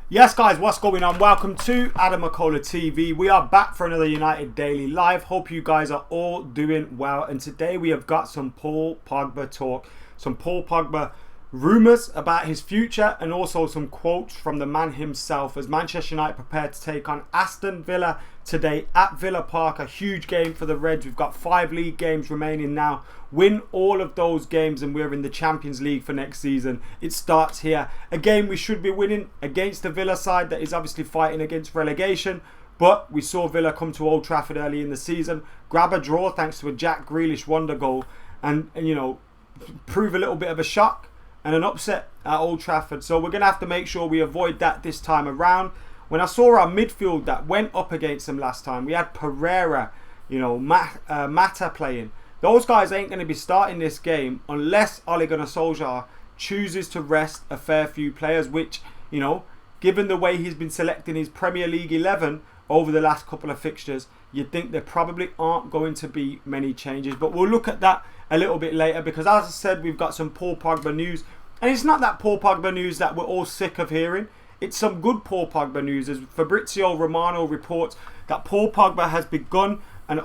Yes, guys, what's going on? Welcome to AdamMcKola TV. We are back for another United Daily Live. Hope you guys are all doing well. And today we have got some Paul Pogba talk, some Paul Pogba rumours about his future, and also some quotes from the man himself as Manchester United prepare to take on Aston Villa today at Villa Park. A huge game for the Reds. We've got 5 league games remaining now. Win all of those games and we're in the Champions League for next season. It starts here. A game we should be winning against the Villa side that is obviously fighting against relegation. But we saw Villa come to Old Trafford early in the season, grab a draw thanks to a Jack Grealish wonder goal, and prove a little bit of a shock and an upset at Old Trafford. So we're going to have to make sure we avoid that this time around. When I saw our midfield that went up against them last time, we had Pereira, Mata playing. Those guys ain't going to be starting this game unless Ole Gunnar Solskjaer chooses to rest a fair few players, which, given the way he's been selecting his Premier League 11 over the last couple of fixtures, you'd think there probably aren't going to be many changes. But we'll look at that a little bit later because, as I said, we've got some Paul Pogba news. And it's not that Paul Pogba news that we're all sick of hearing. It's some good Paul Pogba news, as Fabrizio Romano reports that Paul Pogba has begun Man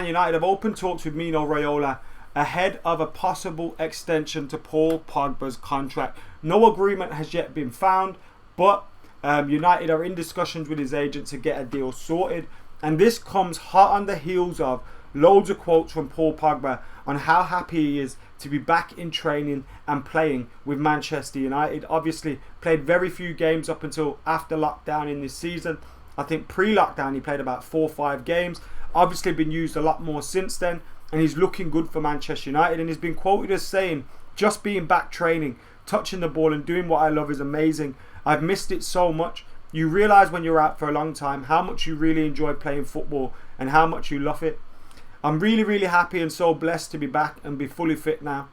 United have open talks with Mino Raiola ahead of a possible extension to Paul Pogba's contract. No agreement has yet been found, but United are in discussions with his agent to get a deal sorted. And this comes hot on the heels of loads of quotes from Paul Pogba on how happy he is to be back in training and playing with Manchester United. Obviously played very few games up until after lockdown in this season. I think pre-lockdown he played about 4 or 5 games. Obviously been used a lot more since then, and he's looking good for Manchester United, and he's been quoted as saying, just being back training, touching the ball and doing what I love is amazing. I've missed it so much. You realise when you're out for a long time how much you really enjoy playing football and how much you love it. I'm really, really happy and so blessed to be back and be fully fit now.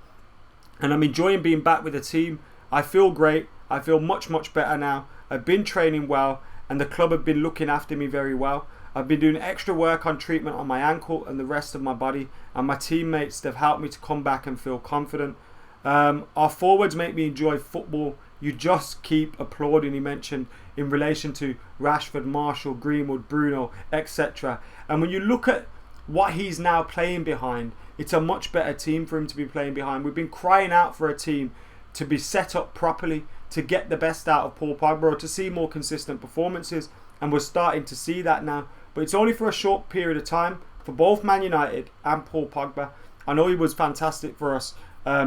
And I'm enjoying being back with the team. I feel great. I feel much, much better now. I've been training well and the club have been looking after me very well. I've been doing extra work on treatment on my ankle and the rest of my body. And my teammates, they've helped me to come back and feel confident. Our forwards make me enjoy football. You just keep applauding, he mentioned, in relation to Rashford, Marshall, Greenwood, Bruno, etc. And when you look at what he's now playing behind, it's a much better team for him to be playing behind. We've been crying out for a team to be set up properly, to get the best out of Paul Pogba, or to see more consistent performances, and we're starting to see that now. But it's only for a short period of time for both Man United and Paul Pogba. I know he was fantastic for us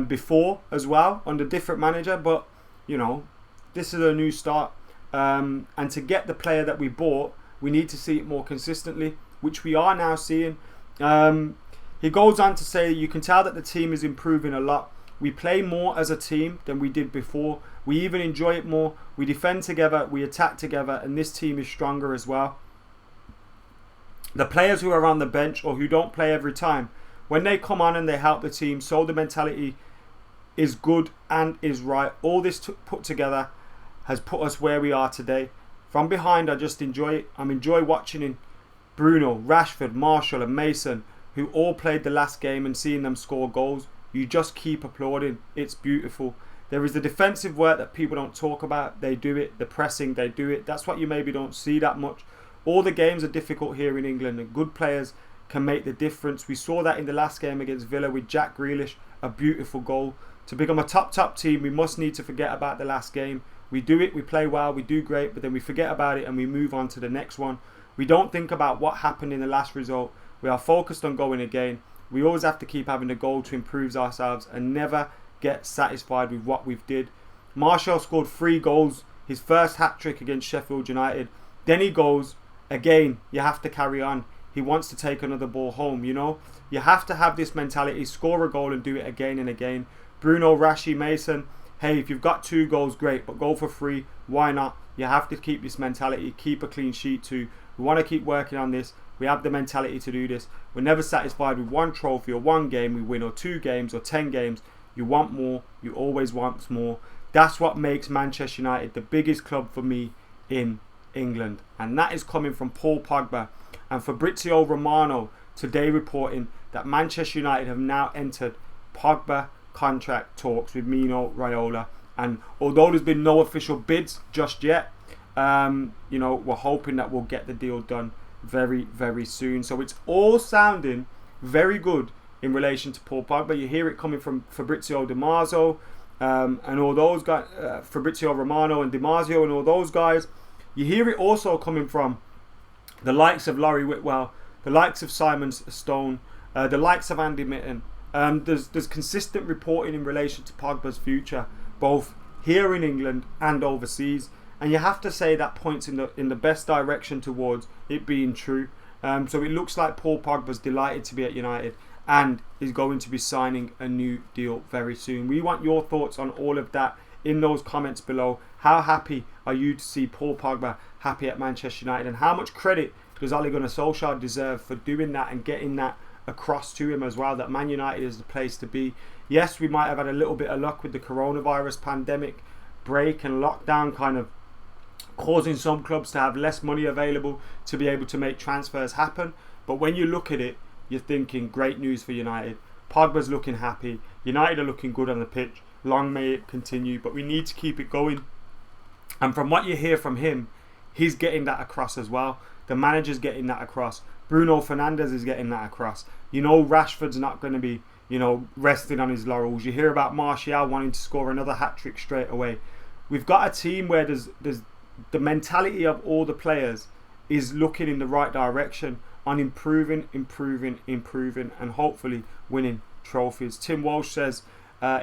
before as well, under different manager, but this is a new start, and to get the player that we bought, we need to see it more consistently, which we are now seeing. He goes on to say, you can tell that the team is improving a lot. We play more as a team than we did before. We even enjoy it more. We defend together, we attack together, and this team is stronger as well. The players who are on the bench or who don't play every time, when they come on and they help the team, so the mentality is good and is right. All this put together has put us where we are today. From behind, I just enjoy it. I'm enjoy watching in Bruno, Rashford, Marshall and Mason, who all played the last game, and seeing them score goals. You just keep applauding. It's beautiful. There is the defensive work that people don't talk about. They do it. The pressing, they do it. That's what you maybe don't see that much. All the games are difficult here in England, and good players can make the difference. We saw that in the last game against Villa with Jack Grealish, a beautiful goal. To become a top team, we must need to forget about the last game. We do it, we play well, we do great, but then we forget about it and we move on to the next one. We don't think about what happened in the last result. We are focused on going again. We always have to keep having a goal to improve ourselves and never get satisfied with what we've did. Martial scored 3 goals, his first hat-trick against Sheffield United. Then he goes, again, you have to carry on. He wants to take another ball home, You have to have this mentality, score a goal and do it again and again. Bruno, Rashi, Mason, hey, if you've got 2 goals, great, but go for 3. Why not? You have to keep this mentality, keep a clean sheet too. We want to keep working on this. We have the mentality to do this. We're never satisfied with 1 trophy or 1 game we win, or 2 games or 10 games. You want more. You always want more. That's what makes Manchester United the biggest club for me in England. And that is coming from Paul Pogba. And Fabrizio Romano today reporting that Manchester United have now entered Pogba contract talks with Mino Raiola. And although there's been no official bids just yet, we're hoping that we'll get the deal done very, very soon. So it's all sounding very good in relation to Paul Pogba. You hear it coming from Fabrizio Di Marzio and all those guys, Fabrizio Romano and Di Marzio and all those guys. You hear it also coming from the likes of Laurie Whitwell, the likes of Simon Stone, the likes of Andy Mitten. There's consistent reporting in relation to Pogba's future, both here in England and overseas. And you have to say that points in the best direction towards it being true. So it looks like Paul Pogba's delighted to be at United and is going to be signing a new deal very soon. We want your thoughts on all of that in those comments below. How happy are you to see Paul Pogba happy at Manchester United, and how much credit does Ole Gunnar Solskjaer deserve for doing that and getting that across to him as well, that Man United is the place to be? Yes, we might have had a little bit of luck with the coronavirus pandemic break and lockdown kind of causing some clubs to have less money available to be able to make transfers happen. But when you look at it, you're thinking great news for United. Pogba's looking happy. United are looking good on the pitch. Long may it continue, but we need to keep it going. And from what you hear from him, he's getting that across as well. The manager's getting that across. Bruno Fernandes is getting that across. Rashford's not going to be, resting on his laurels. You hear about Martial wanting to score another hat-trick straight away. We've got a team where there's the mentality of all the players is looking in the right direction on improving, and hopefully winning trophies. Tim Walsh says,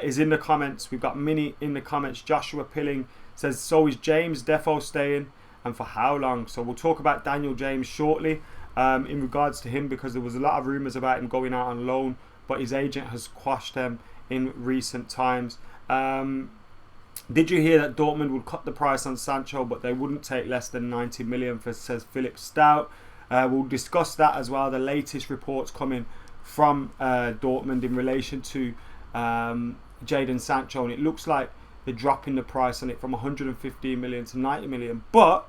is in the comments. We've got Minnie in the comments. Joshua Pilling says, so is James Defo staying, and for how long? So we'll talk about Daniel James shortly in regards to him, because there was a lot of rumours about him going out on loan, but his agent has quashed them in recent times. Did you hear that Dortmund would cut the price on Sancho, but they wouldn't take less than 90 million, says Philip Stout. We'll discuss that as well. The latest reports coming from Dortmund in relation to Jadon Sancho, and it looks like they're dropping the price on it from 115 million to 90 million. But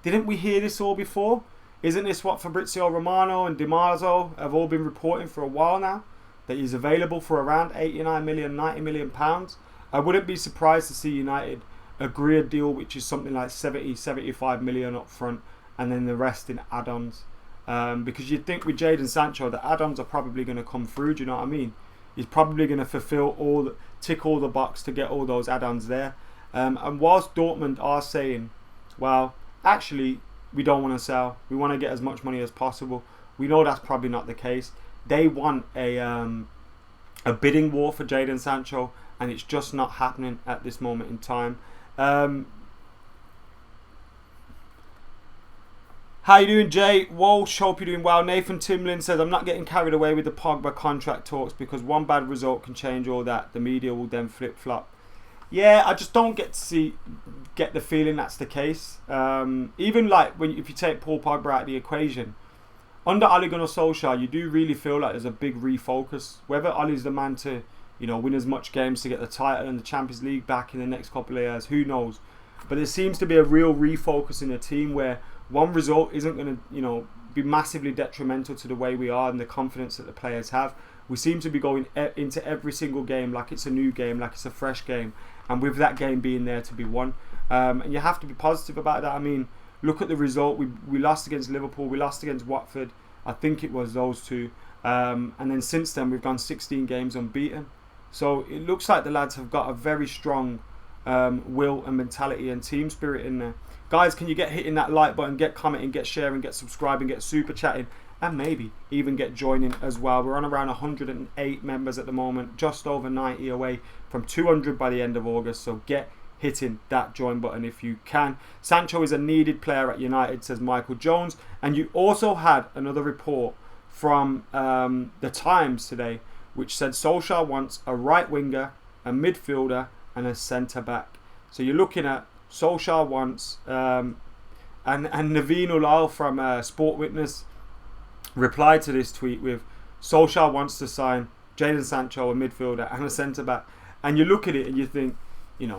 didn't we hear this all before? Isn't this what Fabrizio Romano and Di Marzio have all been reporting for a while now? That he's available for around 89 million, 90 million pounds. I wouldn't be surprised to see United agree a deal which is something like 70, 75 million up front, and then the rest in add-ons. Because you'd think with Jadon Sancho, the add-ons are probably going to come through, do you know what I mean? He's probably going to tick all the box to get all those add-ons there. And whilst Dortmund are saying, well, actually, we don't want to sell. We want to get as much money as possible. We know that's probably not the case. They want a bidding war for Jadon Sancho, and it's just not happening at this moment in time. How you doing, Jay? Walsh, hope you're doing well. Nathan Timlin says, I'm not getting carried away with the Pogba contract talks, because one bad result can change all that. The media will then flip-flop. Yeah, I just don't get the feeling that's the case. Even like if you take Paul Pogba out of the equation, under Ole Gunnar Solskjaer, you do really feel like there's a big refocus. Whether Ole's the man to, win as much games to get the title and the Champions League back in the next couple of years, who knows? But there seems to be a real refocus in the team where one result isn't going to, be massively detrimental to the way we are and the confidence that the players have. We seem to be going into every single game like it's a new game, like it's a fresh game, and with that game being there to be won. And you have to be positive about that. I mean, look at the result. We lost against Liverpool. We lost against Watford. I think it was those two. And then since then, we've gone 16 games unbeaten. So it looks like the lads have got a very strong will and mentality and team spirit in there. Guys, can you get hitting that like button, get commenting, get sharing, get subscribing, get super chatting, and maybe even get joining as well. We're on around 108 members at the moment, just over 90 away from 200 by the end of August. So get hitting that join button if you can. Sancho is a needed player at United, says Michael Jones. And you also had another report from the Times today, which said Solskjaer wants a right winger, a midfielder, and a centre back. So you're looking at Solskjaer wants, and Naveen Ulal from Sport Witness replied to this tweet with, Solskjaer wants to sign Jadon Sancho, a midfielder, and a centre back. And you look at it and you think,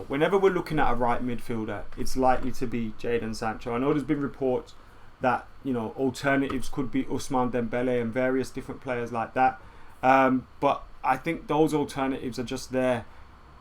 whenever we're looking at a right midfielder, it's likely to be Jadon Sancho. I know there's been reports that alternatives could be Ousmane Dembele and various different players like that. But I think those alternatives are just there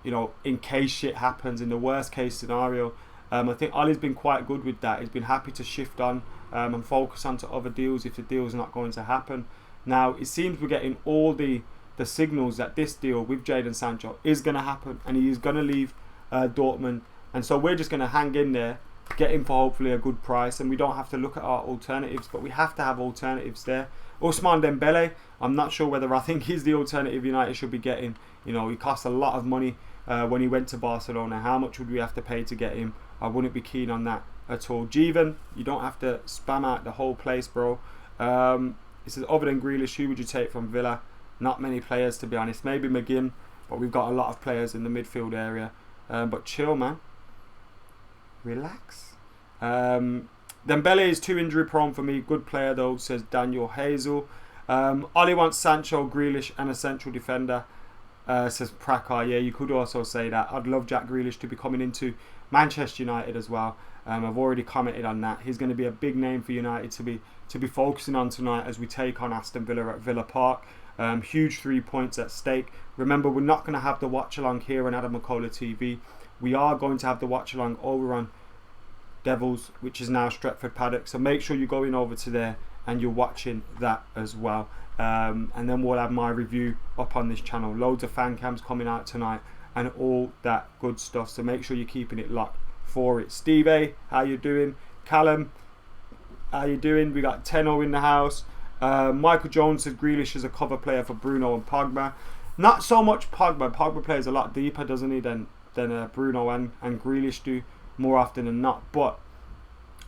you know, in case shit happens, in the worst case scenario. I think Ollie's been quite good with that. He's been happy to shift on and focus onto other deals if the deal's not going to happen. Now, it seems we're getting all the signals that this deal with Jadon Sancho is going to happen and he is going to leave Dortmund. And so we're just going to hang in there, get him for hopefully a good price, and we don't have to look at our alternatives, but we have to have alternatives there. Ousmane Dembele, I'm not sure whether I think he's the alternative United should be getting. You know, he cost a lot of money when he went to Barcelona. How much would we have to pay to get him? I wouldn't be keen on that at all. Jadon, you don't have to spam out the whole place, bro. It says, other than Grealish, who would you take from Villa? Not many players, to be honest. Maybe McGinn, but we've got a lot of players in the midfield area. But chill, man. Relax. Dembele is too injury prone for me. Good player though, says Daniel Hazel. Ollie wants Sancho, Grealish and a central defender, says Prakar. Yeah, you could also say that. I'd love Jack Grealish to be coming into Manchester United as well. I've already commented on that. He's going to be a big name for United to be focusing on tonight as we take on Aston Villa at Villa Park. Huge 3 points at stake. Remember, we're not going to have the watch-along here on AdamMcKola TV. We are going to have the watch-along over on Devils, which is now Stretford Paddock. So make sure you're going over to there and you're watching that as well. And then we'll have my review up on this channel. Loads of fan cams coming out tonight and all that good stuff. So make sure you're keeping it locked for it. Steve A, how you doing? Callum, how you doing? We got Tenno in the house. Michael Jones says Grealish is a cover player for Bruno and Pogba. Not so much Pogba. Pogba plays a lot deeper, doesn't he, than Bruno and Grealish do more often than not. But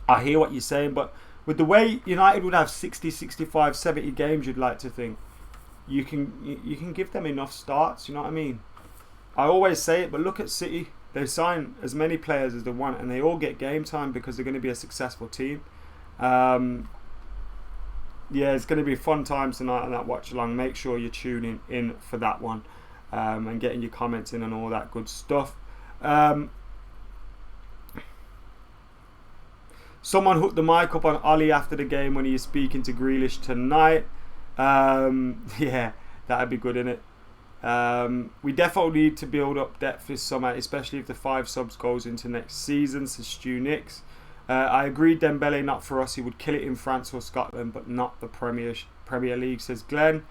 I hear what you're saying. But with the way United would have 60, 65, 70 games, you'd like to think you can give them enough starts. You know what I mean? I always say it, but look at City. They sign as many players as they want, and they all get game time because they're going to be a successful team. Yeah, it's going to be fun times tonight on that watch along. Make sure you're tuning in for that one and getting your comments in and all that good stuff. Someone hooked the mic up on Ollie after the game when he is speaking to Grealish tonight. Yeah, that'd be good, innit? We definitely need to build up depth this summer, especially if the 5 subs goes into next season, says Stu Nix. I agree, Dembele not for us. He would kill it in France or Scotland, but not the Premier League, says Glenn.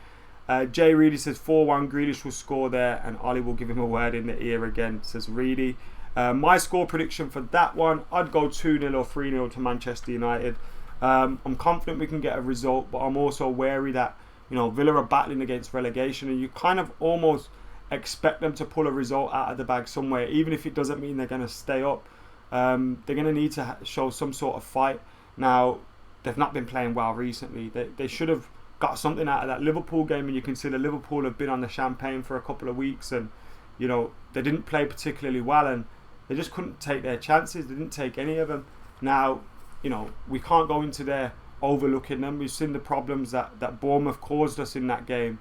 Jay Reedy says 4-1. Grealish will score there, and Ollie will give him a word in the ear again, says Reedy. My score prediction for that one, I'd go 2-0 or 3-0 to Manchester United. I'm confident we can get a result, but I'm also wary that, you know, Villa are battling against relegation, and you kind of almost expect them to pull a result out of the bag somewhere, even if it doesn't mean they're going to stay up. They're going to need to show some sort of fight. Now, they've not been playing well recently. They should have got something out of that Liverpool game, and you consider Liverpool have been on the champagne for a couple of weeks, and, you know, they didn't play particularly well, and they just couldn't take their chances. They didn't take any of them. Now, you know, we can't go into there overlooking them. We've seen the problems that Bournemouth caused us in that game.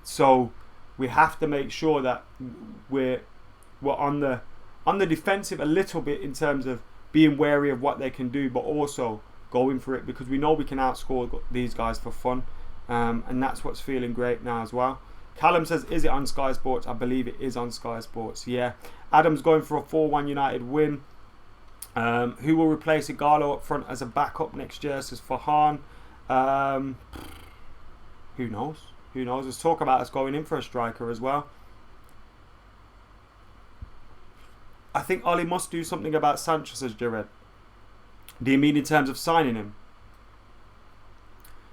So we have to make sure that we're on the defensive a little bit in terms of being wary of what they can do, but also going for it, because we know we can outscore these guys for fun, and that's what's feeling great now as well. Callum says, is it on Sky Sports? I believe it is on Sky Sports, yeah. Adam's going for a 4-1 United win. Who will replace Igalo up front as a backup next year, says Fahan. Who knows? Who knows? Let's talk about us going in for a striker as well. I think Ollie must do something about Sancho, says Jared. Do you mean in terms of signing him?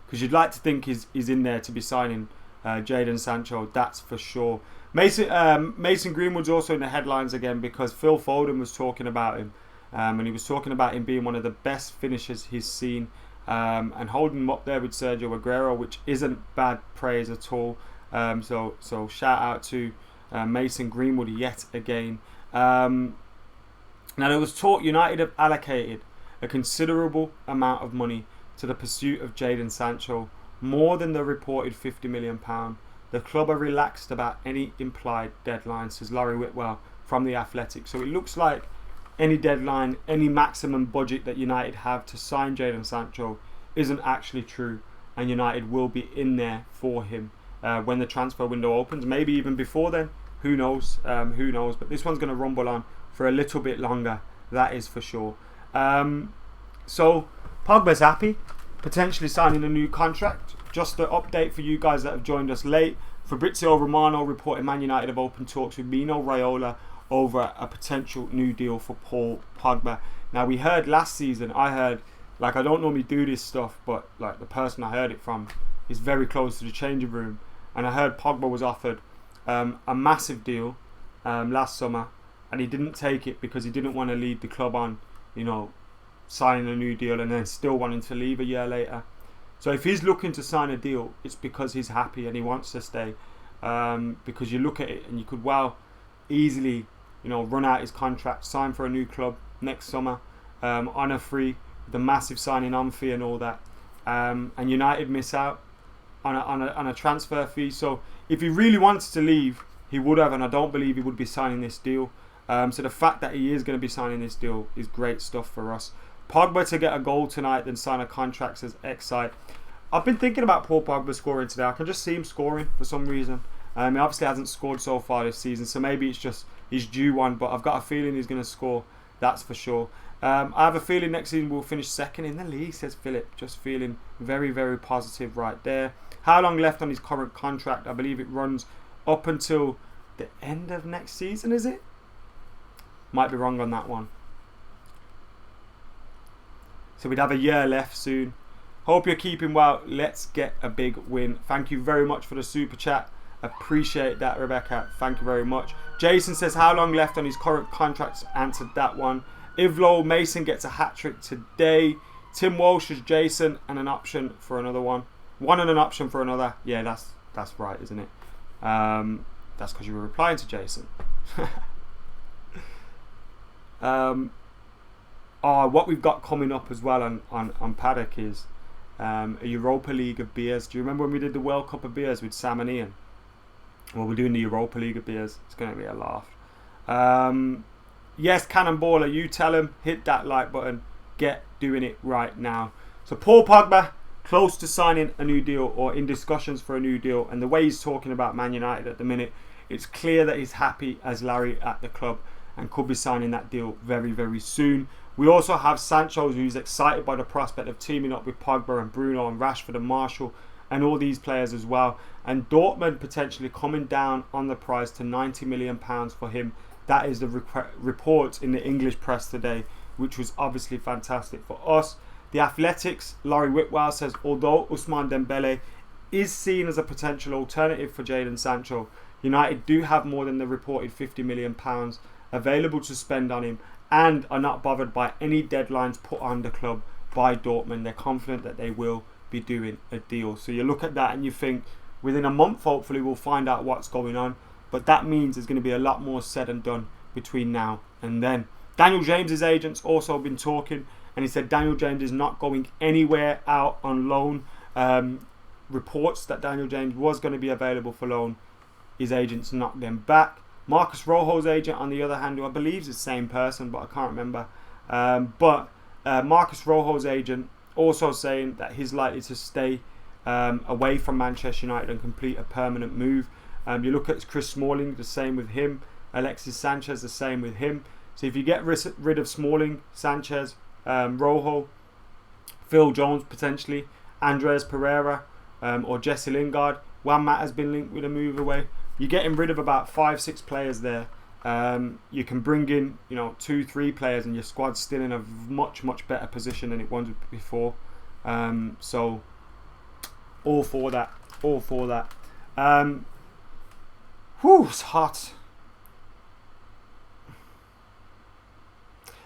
Because you'd like to think he's in there to be signing Jadon Sancho, that's for sure. Mason Greenwood's also in the headlines again because Phil Foden was talking about him. And he was talking about him being one of the best finishers he's seen. And holding him up there with Sergio Aguero, which isn't bad praise at all. So shout out to Mason Greenwood yet again. Now there was talk United have allocated a considerable amount of money to the pursuit of Jadon Sancho, more than the reported £50 million. The club are relaxed about any implied deadline, says Laurie Whitwell from The Athletic. So it looks like any deadline, any maximum budget that United have to sign Jadon Sancho isn't actually true, and United will be in there for him when the transfer window opens, maybe even before then. who knows? Who knows? But this one's going to rumble on for a little bit longer. That is for sure. So Pogba's happy, potentially signing a new contract. Just an update for you guys that have joined us late. Fabrizio Romano reported Man United have opened talks with Mino Raiola over a potential new deal for Paul Pogba. Now we heard last season, I heard, like I don't normally do this stuff, but like the person I heard it from is very close to the changing room, and I heard Pogba was offered a massive deal last summer, and he didn't take it because he didn't want to lead the club on, signing a new deal and then still wanting to leave a year later. So if he's looking to sign a deal, it's because he's happy and he wants to stay. Because you look at it and you could easily, run out his contract, sign for a new club next summer on a free, the massive signing on fee and all that, and United miss out on a transfer fee. So if he really wanted to leave, he would have, and I don't believe he would be signing this deal. So the fact that he is going to be signing this deal is great stuff for us. Pogba to get a goal tonight, then sign a contract, says Excite. I've been thinking about Paul Pogba scoring today. I can just see him scoring for some reason. He obviously hasn't scored so far this season, so maybe it's just he's due one, but I've got a feeling he's going to score, that's for sure. I have a feeling next season we'll finish second in the league, says Philip. Just feeling very, very positive right there. How long left on his current contract? I believe it runs up until the end of next season, is it? Might be wrong on that one. So we'd have a year left soon. Hope you're keeping well. Let's get a big win. Thank you very much for the super chat. Appreciate that, Rebecca. Thank you very much. Jason says, how long left on his current contracts? Answered that one. Ivlo Mason gets a hat-trick today. Tim Walsh is Jason and an option for another one. One and an option for another. Yeah, that's right, isn't it? That's because you were replying to Jason. What we've got coming up as well on Paddock is a Europa League of beers. Do you remember when we did the World Cup of beers with Sam and Ian? Well, we're doing the Europa League of beers. It's going to be a laugh. Yes, Cannonballer, you tell him, hit that like button. Get doing it right now. So Paul Pogba, close to signing a new deal or in discussions for a new deal. And the way he's talking about Man United at the minute, it's clear that he's happy as Larry at the club and could be signing that deal very, very soon. We also have Sancho, who's excited by the prospect of teaming up with Pogba and Bruno and Rashford and Marshall and all these players as well. And Dortmund potentially coming down on the price to £90 million for him. That is the report in the English press today, which was obviously fantastic for us. The Athletics, Laurie Whitwell says, although Ousmane Dembele is seen as a potential alternative for Jadon Sancho, United do have more than the reported £50 million available to spend on him and are not bothered by any deadlines put on the club by Dortmund. They're confident that they will be doing a deal. So you look at that and you think within a month hopefully we'll find out what's going on, but that means there's going to be a lot more said and done between now and then. Daniel James's agent's also been talking, and he said Daniel James is not going anywhere out on loan. Reports that Daniel James was going to be available for loan, his agents knocked them back. Marcus Rojo's agent, on the other hand, who I believe is the same person, but I can't remember. Marcus Rojo's agent also saying that he's likely to stay away from Manchester United and complete a permanent move. You look at Chris Smalling, the same with him. Alexis Sanchez, the same with him. So if you get rid of Smalling, Sanchez, Rojo, Phil Jones potentially, Andreas Pereira, or Jesse Lingard, Juan Matt has been linked with a move away. You're getting rid of about 5-6 players there. You can bring in 2-3 players and your squad's still in a much better position than it was before. So all for that. It's hot.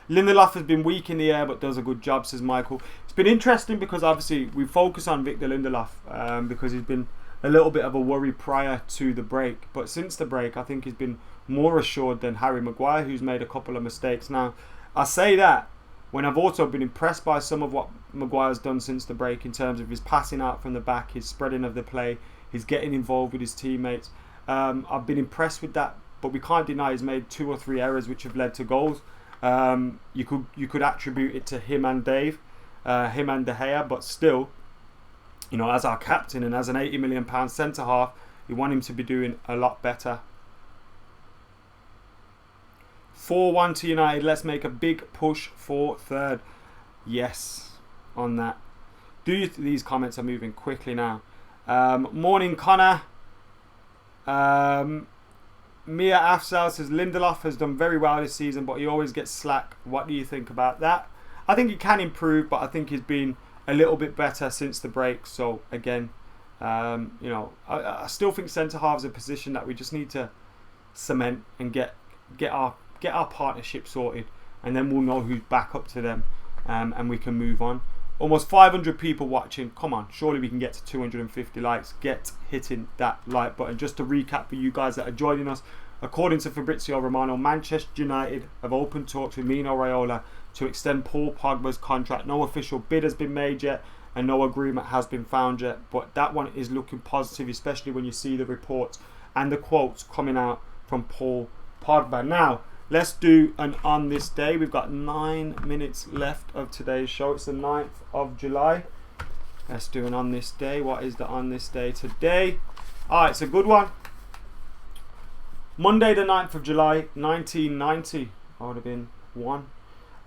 Lindelof has been weak in the air but does a good job, says Michael. It's been interesting because obviously we focus on Victor Lindelof because he's been a little bit of a worry prior to the break, but since the break I think he's been more assured than Harry Maguire, who's made a couple of mistakes. Now I say that when I've also been impressed by some of what Maguire's done since the break in terms of his passing out from the back, his spreading of the play, his getting involved with his teammates. I've been impressed with that, but we can't deny he's made 2 or 3 errors which have led to goals. You could attribute it to him and Dave, him and De Gea, but still, as our captain and as an £80 million centre half, you want him to be doing a lot better. 4-1 to United. Let's make a big push for third. Yes, on that. These comments are moving quickly now. Morning, Connor. Mia Afzal says Lindelof has done very well this season, but he always gets slack. What do you think about that? I think he can improve, but I think he's been a little bit better since the break. So again, I still think centre half is a position that we just need to cement and get our partnership sorted, and then we'll know who's back up to them, and we can move on. Almost 500 people watching. Come on, surely we can get to 250 likes. Get hitting that like button. Just to recap for you guys that are joining us, according to Fabrizio Romano, Manchester United have opened talks with Mino Raiola to extend Paul Pogba's contract. No official bid has been made yet, and no agreement has been found yet, but that one is looking positive, especially when you see the reports and the quotes coming out from Paul Pogba. Now, let's do an on this day. We've got 9 minutes left of today's show. It's the 9th of July. Let's do an on this day. What is the on this day today? Alright, it's a good one. Monday the 9th of July, 1990. I would have been 1.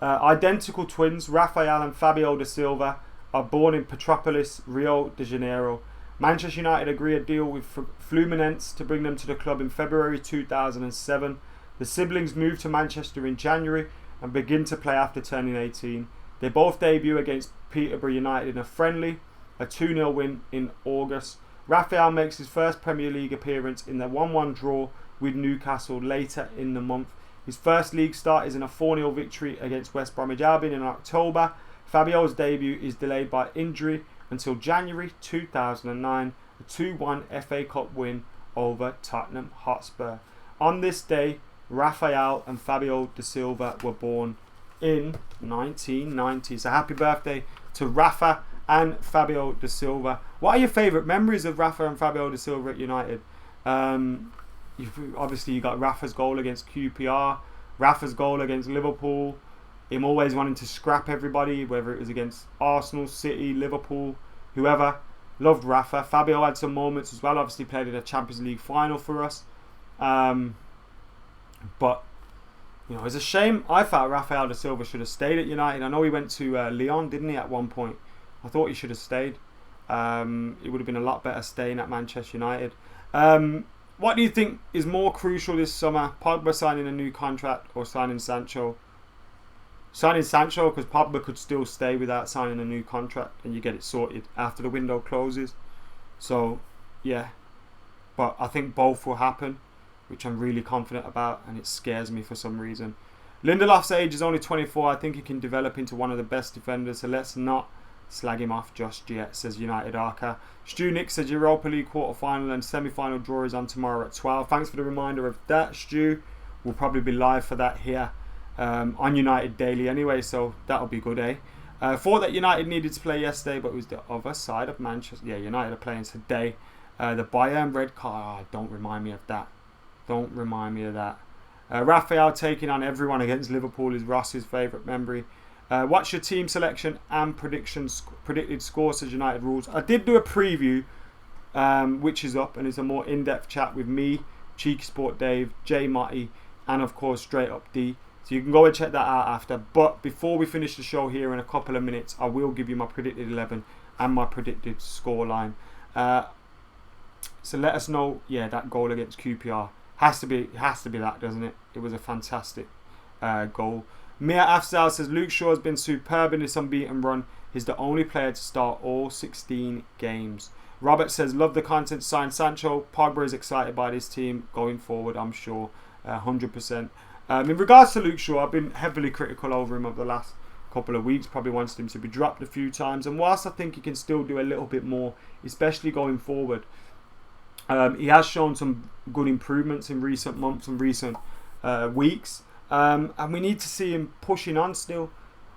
Identical twins, Rafael and Fabio da Silva, are born in Petropolis, Rio de Janeiro. Manchester United agree a deal with Fluminense to bring them to the club in February 2007. The siblings moved to Manchester in January and begin to play after turning 18. They both debut against Peterborough United in a friendly, a 2-0 win in August. Rafael makes his first Premier League appearance in the 1-1 draw with Newcastle later in the month. His first league start is in a 4-0 victory against West Bromwich Albion in October. Fabio's debut is delayed by injury until January 2009, a 2-1 FA Cup win over Tottenham Hotspur. On this day, Rafael and Fabio da Silva were born in 1990. So happy birthday to Rafa and Fabio da Silva. What are your favourite memories of Rafa and Fabio da Silva at United? Obviously, you got Rafa's goal against QPR, Rafa's goal against Liverpool, him always wanting to scrap everybody, whether it was against Arsenal, City, Liverpool, whoever. Loved Rafa. Fabio had some moments as well. Obviously played in a Champions League final for us. But it's a shame. I thought Rafael da Silva should have stayed at United. I know he went to Lyon, didn't he, at one point? I thought he should have stayed. It would have been a lot better staying at Manchester United. What do you think is more crucial this summer? Pogba signing a new contract or signing Sancho? Signing Sancho, because Pogba could still stay without signing a new contract, and you get it sorted after the window closes. So, yeah. But I think both will happen, which I'm really confident about, and it scares me for some reason. Lindelof's age is only 24. I think he can develop into one of the best defenders, so let's not slag him off just yet, says United Arca. Stu Nick says Europa League quarter-final and semi-final draw is on tomorrow at 12. Thanks for the reminder of that, Stu. We'll probably be live for that here on United Daily anyway, so that'll be good, eh? Thought that United needed to play yesterday, but it was the other side of Manchester. Yeah, United are playing today. The Bayern red card. Don't remind me of that. Don't remind me of that. Rafael taking on everyone against Liverpool is Ross's favourite memory. What's your team selection and predicted score, says United Rules. I did do a preview, which is up, and it's a more in-depth chat with me, Cheeky Sport Dave, Jay Motti, and of course Straight Up D. So you can go and check that out after. But before we finish the show here in a couple of minutes, I will give you my predicted 11 and my predicted scoreline. So let us know. Yeah, that goal against QPR has to be that, doesn't it? It was a fantastic goal. Mia Afzal says Luke Shaw has been superb in this unbeaten run. He's the only player to start all 16 games. Robert says love the content. Sign Sancho. Pogba is excited by this team going forward, I'm sure, 100%. In regards to Luke Shaw, I've been heavily critical over him over the last couple of weeks. Probably wanted him to be dropped a few times. And whilst I think he can still do a little bit more, especially going forward, he has shown some good improvements in recent months and recent weeks. And we need to see him pushing on still.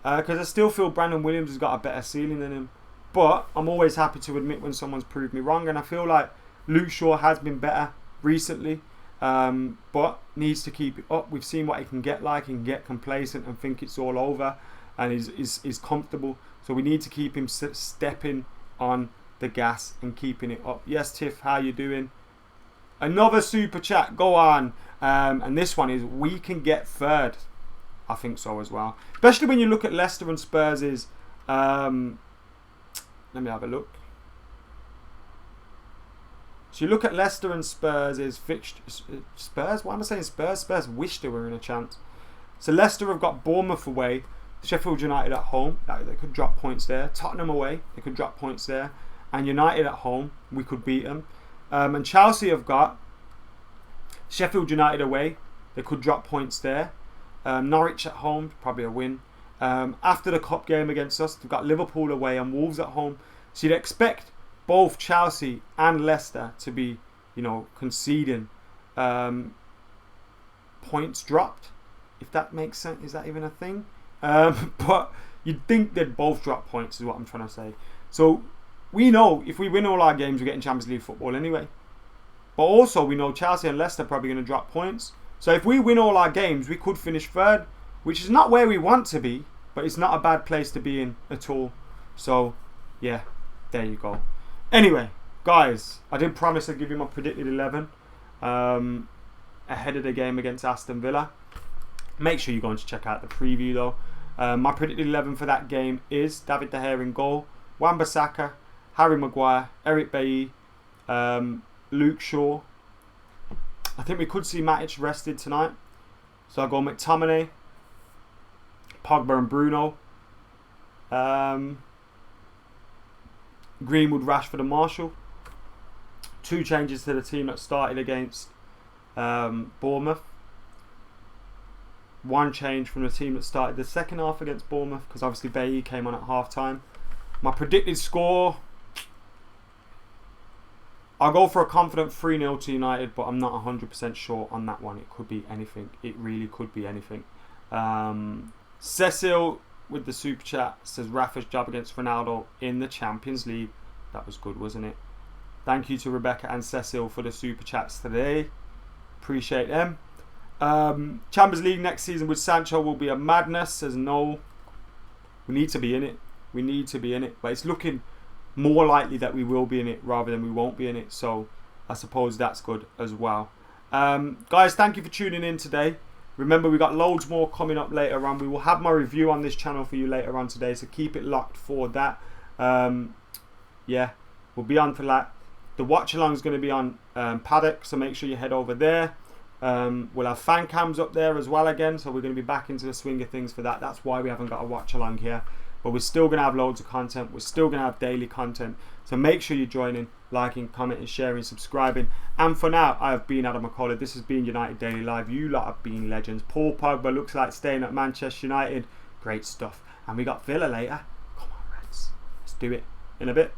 Because I still feel Brandon Williams has got a better ceiling than him. But I'm always happy to admit when someone's proved me wrong. And I feel like Luke Shaw has been better recently. But needs to keep it up. We've seen what he can get like. He can get complacent and think it's all over. And is comfortable. So we need to keep him stepping on the gas and keeping it up. Yes, Tiff, how you doing? Another super chat. Go on. And this one is, we can get third. I think so as well. Especially when you look at Leicester and Spurs'. Let me have a look. So you look at Leicester and Spurs' fixtures. Spurs? Why am I saying Spurs? Spurs wish they were in a chance. So Leicester have got Bournemouth away. Sheffield United at home. They could drop points there. Tottenham away. They could drop points there. And United at home. We could beat them. And Chelsea have got Sheffield United away. They could drop points there. Norwich at home. Probably a win. After the cup game against us, they've got Liverpool away and Wolves at home. So you'd expect both Chelsea and Leicester to be, conceding points dropped. If that makes sense. Is that even a thing? But you'd think they'd both drop points is what I'm trying to say. So we know if we win all our games, we're getting Champions League football anyway. But also we know Chelsea and Leicester are probably going to drop points. So if we win all our games, we could finish third, which is not where we want to be, but it's not a bad place to be in at all. So yeah, there you go. Anyway, guys, I did promise I'd give you my predicted 11 ahead of the game against Aston Villa. Make sure you're going to check out the preview though. My predicted 11 for that game is David De Gea in goal, Wan-Bissaka, Harry Maguire, Eric Bailly, Luke Shaw. I think we could see Matic rested tonight. So I'll go McTominay, Pogba and Bruno. Greenwood, Rashford and Marshall. 2 changes to the team that started against Bournemouth. 1 change from the team that started the second half against Bournemouth, because obviously Bailly came on at half time. My predicted score, I'll go for a confident 3-0 to United, but I'm not 100% sure on that one. It could be anything. It really could be anything. Cecil with the super chat says Rafa's job against Ronaldo in the Champions League. That was good, wasn't it? Thank you to Rebecca and Cecil for the super chats today. Appreciate them. Champions League next season with Sancho will be a madness. Says no. We need to be in it. We need to be in it. But it's looking more likely that we will be in it rather than we won't be in it. So I suppose that's good as well. Guys, thank you for tuning in today. Remember, we got loads more coming up later on. We will have my review on this channel for you later on today, so keep it locked for that. Yeah, we'll be on for that. The Watchalong is going to be on Paddock, so make sure you head over there. We'll have fan cams up there as well again, so we're going to be back into the swing of things for that. That's why we haven't got a Watchalong here. But we're still going to have loads of content. We're still going to have daily content. So make sure you're joining, liking, commenting, sharing, subscribing. And for now, I have been AdamMcKola. This has been United Daily Live. You lot have been legends. Paul Pogba looks like staying at Manchester United. Great stuff. And we got Villa later. Come on, Reds. Let's do it in a bit.